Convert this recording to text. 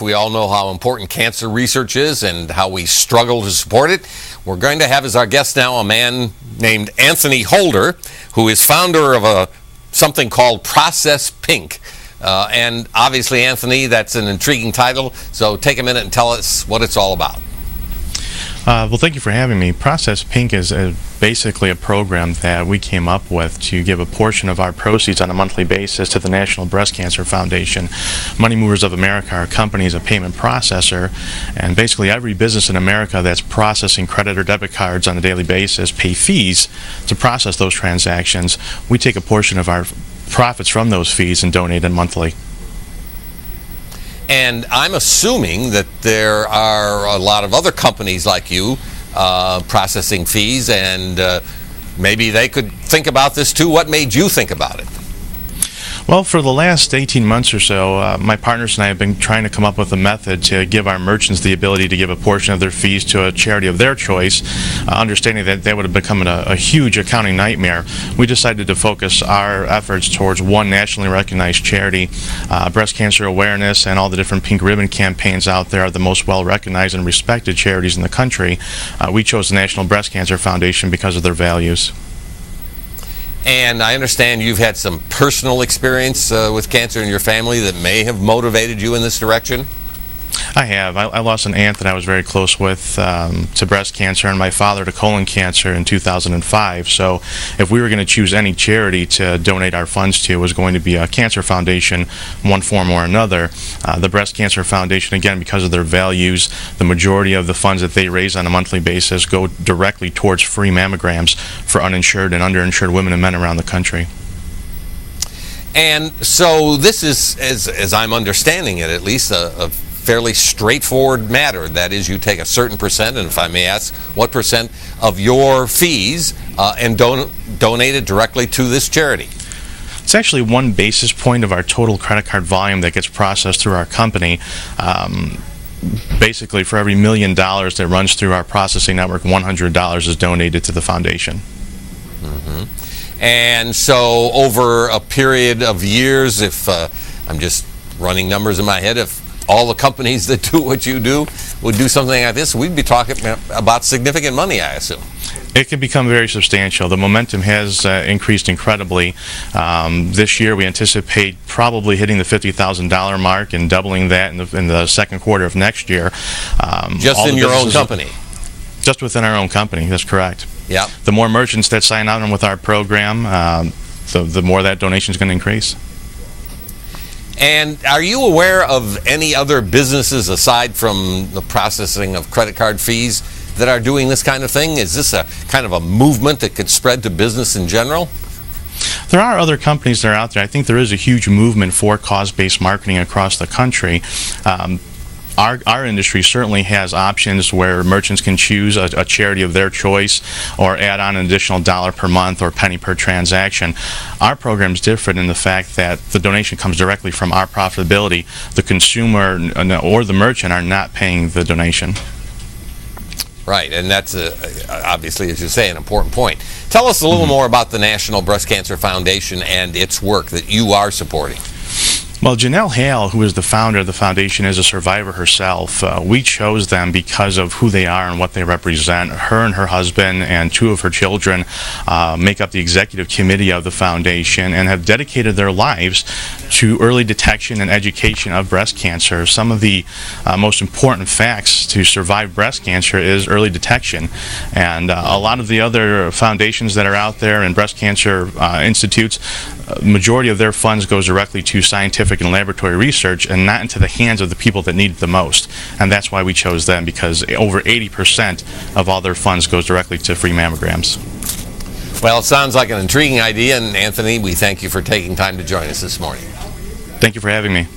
We all know how important cancer research is and how we struggle to support it. We're going to have as our guest now a man named Anthony Holder, who is founder of something called Process Pink. And obviously, Anthony, that's an intriguing title, so take a minute and tell us what it's all about. Well, thank you for having me. Process Pink is basically a program that we came up with to give a portion of our proceeds on a monthly basis to the National Breast Cancer Foundation. Money Movers of America, our company, is a payment processor, and basically every business in America that's processing credit or debit cards on a daily basis pay fees to process those transactions. We take a portion of our profits from those fees and donate them monthly. And I'm assuming that there are a lot of other companies like you processing fees, and maybe they could think about this too. What made you think about it? Well, for the last 18 months or so, my partners and I have been trying to come up with a method to give our merchants the ability to give a portion of their fees to a charity of their choice, understanding that that would have become a huge accounting nightmare. We decided to focus our efforts towards one nationally recognized charity. Breast cancer awareness and all the different pink ribbon campaigns out there are the most well-recognized and respected charities in the country. We chose the National Breast Cancer Foundation because of their values. And I understand you've had some personal experience with cancer in your family that may have motivated you in this direction? I have. I lost an aunt that I was very close with to breast cancer, and my father to colon cancer in 2005. So if we were going to choose any charity to donate our funds to, it was going to be a cancer foundation, one form or another. The Breast Cancer Foundation, again, because of their values, the majority of the funds that they raise on a monthly basis go directly towards free mammograms for uninsured and underinsured women and men around the country. And so this is, as I'm understanding it, at least a fairly straightforward matter. That is, you take a certain percent, and if I may ask, what percent of your fees and donate it directly to this charity? It's actually 1 basis point of our total credit card volume that gets processed through our company. Basically, for every $1 million that runs through our processing network, $100 is donated to the foundation. Mm-hmm. And so over a period of years, if I'm just running numbers in my head, if all the companies that do what you do would do something like this, we'd be talking about significant money, I assume. It can become very substantial. The momentum has increased incredibly. This year we anticipate probably hitting the $50,000 mark and doubling that in the second quarter of next year. Just in your own company? Just within our own company, that's correct. Yeah. The more merchants that sign on with our program, the more that donation is going to increase. And are you aware of any other businesses aside from the processing of credit card fees that are doing this kind of thing? Is this a kind of a movement that could spread to business in general? There are other companies that are out there. I think there is a huge movement for cause-based marketing across the country. Our industry certainly has options where merchants can choose a charity of their choice or add on an additional $1 per month or penny per transaction. Our program is different in the fact that the donation comes directly from our profitability. The consumer or the merchant are not paying the donation. Right, and that's obviously, as you say, an important point. Tell us a little more about the National Breast Cancer Foundation and its work that you are supporting. Well, Janelle Hale, who is the founder of the foundation, is a survivor herself. We chose them because of who they are and what they represent. Her and her husband and 2 of her children make up the executive committee of the foundation and have dedicated their lives to early detection and education of breast cancer. Some of the most important facts to survive breast cancer is early detection. And a lot of the other foundations that are out there and breast cancer institutes, majority of their funds goes directly to scientific and laboratory research and not into the hands of the people that need it the most. And that's why we chose them, because over 80% of all their funds goes directly to free mammograms. Well, it sounds like an intriguing idea, and Anthony, we thank you for taking time to join us this morning. Thank you for having me.